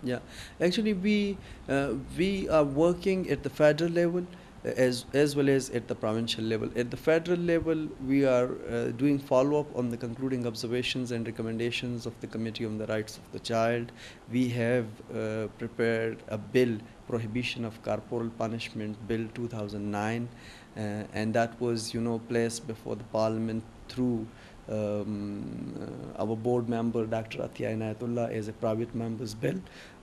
Yeah, actually, we are working at the federal level as well as at the provincial level. At the federal level, we are doing follow-up on the concluding observations and recommendations of the Committee on the Rights of the Child. We have prepared a bill, Prohibition of Corporal Punishment Bill 2009, and that was, placed before the Parliament through our board member, Dr. Athiya Inayatullah, as a private member's bill.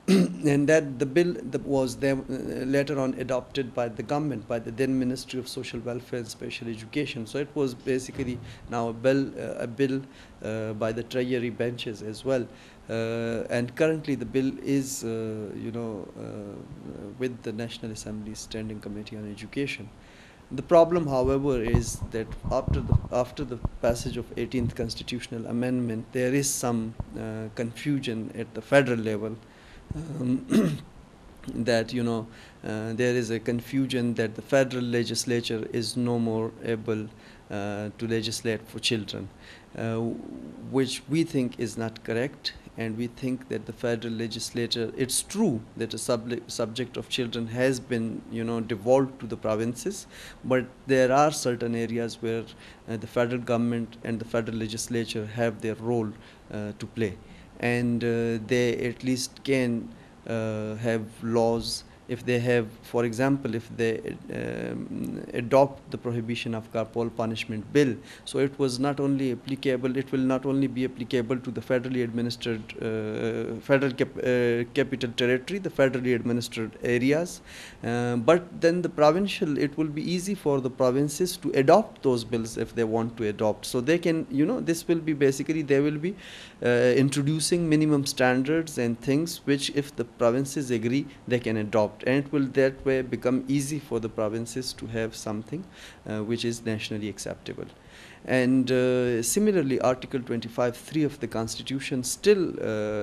And that the bill that was then later on adopted by the government, by the then Ministry of Social Welfare and Special Education. So it was basically now a bill by the Treasury benches as well. And currently the bill is, with the National Assembly Standing Committee on Education. The problem, however, is that after the passage of 18th constitutional amendment, there is some confusion at the federal level, that there is a confusion that the federal legislature is no more able to legislate for children, which we think is not correct. And we think that the federal legislature, it's true that the subject of children has been, devolved to the provinces, but there are certain areas where the federal government and the federal legislature have their role to play, and they at least can have laws. If they have, for example, if they adopt the prohibition of corporal punishment bill, so it was not only applicable, it will not only be applicable to the federally administered capital territory, the federally administered areas, but then the provincial, it will be easy for the provinces to adopt those bills if they want to adopt. So they can, this will be basically, they will be introducing minimum standards and things which, if the provinces agree, they can adopt, and it will that way become easy for the provinces to have something which is nationally acceptable. And similarly, Article 25(3) of the Constitution still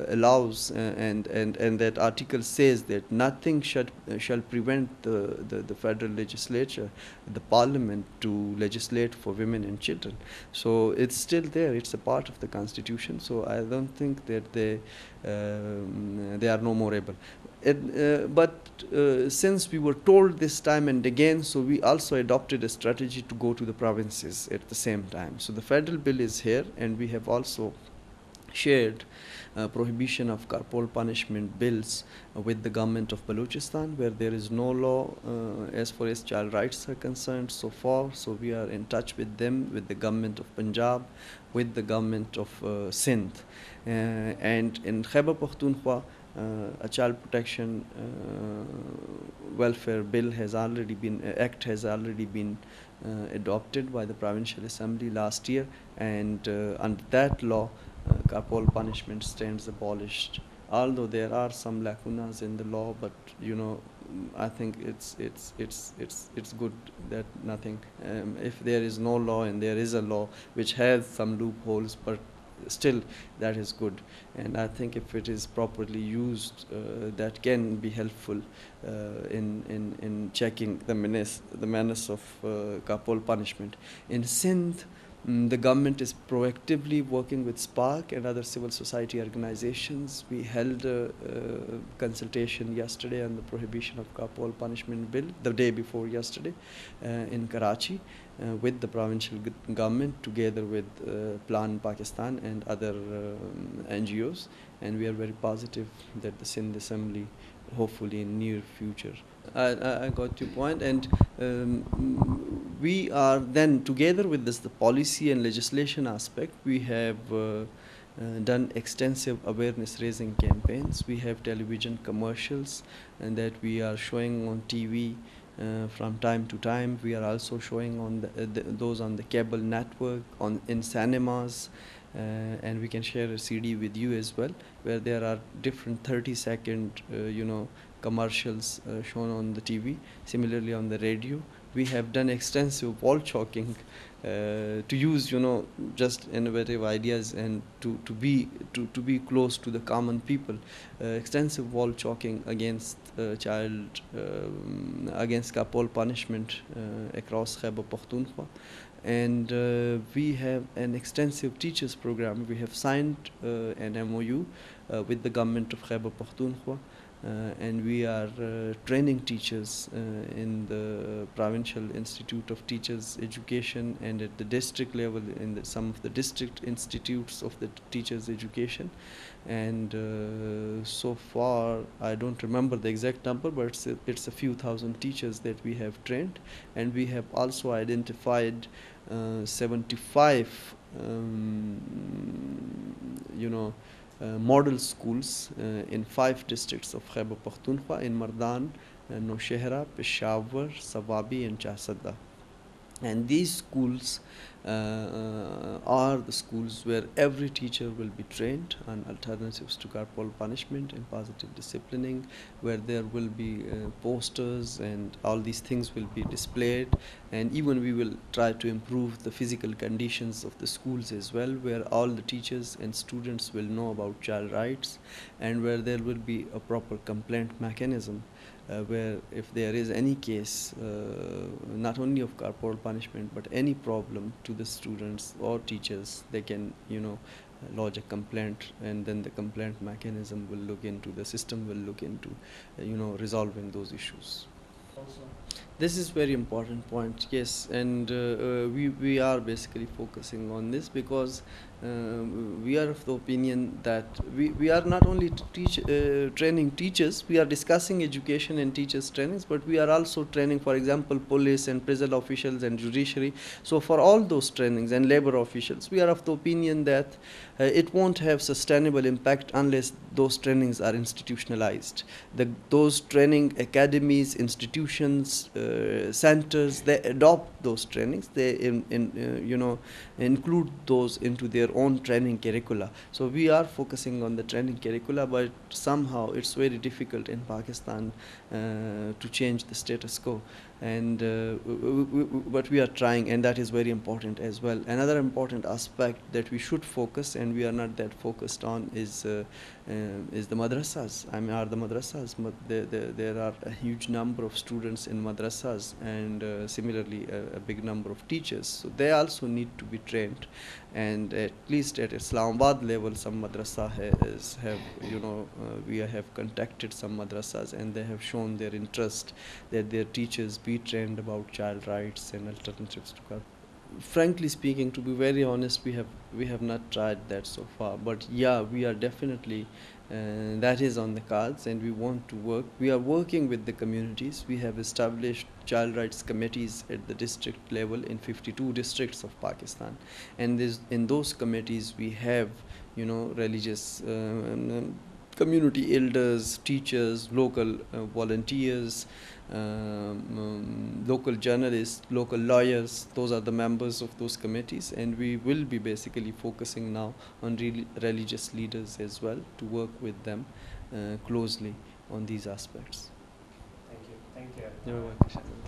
allows, and that article says that nothing shall prevent the federal legislature, the parliament, to legislate for women and children. So it's still there, it's a part of the Constitution, so I don't think that they are no more able. But since we were told this time and again, so we also adopted a strategy to go to the provinces at the same time. So the federal bill is here, and we have also shared prohibition of corporal punishment bills with the government of Balochistan, where there is no law as far as child rights are concerned so far. So we are in touch with them, with the government of Punjab, with the government of Sindh, and in Khyber Pakhtunkhwa, a child protection welfare bill has already been, act has already been adopted by the Provincial Assembly last year, and under that law, corporal punishment stands abolished. Although there are some lacunas in the law, but I think it's good that nothing. If there is no law and there is a law which has some loopholes, but still that is good, and I think if it is properly used, that can be helpful in checking the menace of corporal punishment. In Sindh, the government is proactively working with SPARC and other civil society organizations. We held a consultation yesterday on the prohibition of corporal punishment bill, the day before yesterday, in Karachi, with the provincial government, together with Plan Pakistan and other NGOs, and we are very positive that the Sindh Assembly, hopefully in near future. I got your point, and we are then, together with this, the policy and legislation aspect, we have done extensive awareness raising campaigns. We have television commercials and that we are showing on TV from time to time. We are also showing on those on the cable network, in cinemas, and we can share a CD with you as well, where there are different 30-second commercials shown on the TV. Similarly, on the radio, we have done extensive wall chalking to use just innovative ideas and to be close to the common people. Extensive wall chalking against against corporal punishment across Khyber Pakhtunkhwa, and we have an extensive teachers program. We have signed an MOU with the government of Khyber Pakhtunkhwa, and we are training teachers in the Provincial Institute of Teachers Education and at the district level in some of the district institutes of the teachers education. And so far I don't remember the exact number, but it's a few thousand teachers that we have trained, and we have also identified 75 model schools in 5 districts of Khyber Pakhtunkhwa, in Mardan, Nowshehra, Peshawar, Sawabi and Chasadda. And these schools are the schools where every teacher will be trained on alternatives to corporal punishment and positive disciplining, where there will be posters and all these things will be displayed. And even we will try to improve the physical conditions of the schools as well, where all the teachers and students will know about child rights, and where there will be a proper complaint mechanism, where if there is any case, not only of corporal punishment but any problem to the students or teachers, they can lodge a complaint, and then the complaint mechanism will look into, the system will look into resolving those issues. This is very important point, yes, and we are basically focusing on this because we are of the opinion that we are not only training teachers, we are discussing education and teachers trainings, but we are also training, for example, police and prison officials and judiciary. So for all those trainings and labor officials, we are of the opinion that it won't have sustainable impact unless those trainings are institutionalized. Those training academies, institutions, centers, they adopt those trainings, they include those into their own training curricula. So we are focusing on the training curricula, but somehow it's very difficult in Pakistan to change the status quo, and but we are trying, and that is very important as well. Another important aspect that we should focus, and we are not that focused on, is the madrasas. I mean, are the madrasas. There are a huge number of students in madrasas, and similarly a big number of teachers. So they also need to be trained, and at least at Islamabad level, some madrasa we have contacted some madrasas, and they have shown their interest that their teachers be trained about child rights and alternatives to corporal. Frankly speaking, to be very honest, we have not tried that so far, but yeah, we are definitely that is on the cards, and we want to work. We are working with the communities. We have established child rights committees at the district level in 52 districts of Pakistan, and in those committees we have religious community elders, teachers, local volunteers, local journalists, local lawyers. Those are the members of those committees, and we will be basically focusing now on religious leaders as well, to work with them closely on these aspects. Thank you. Thank you. You're welcome.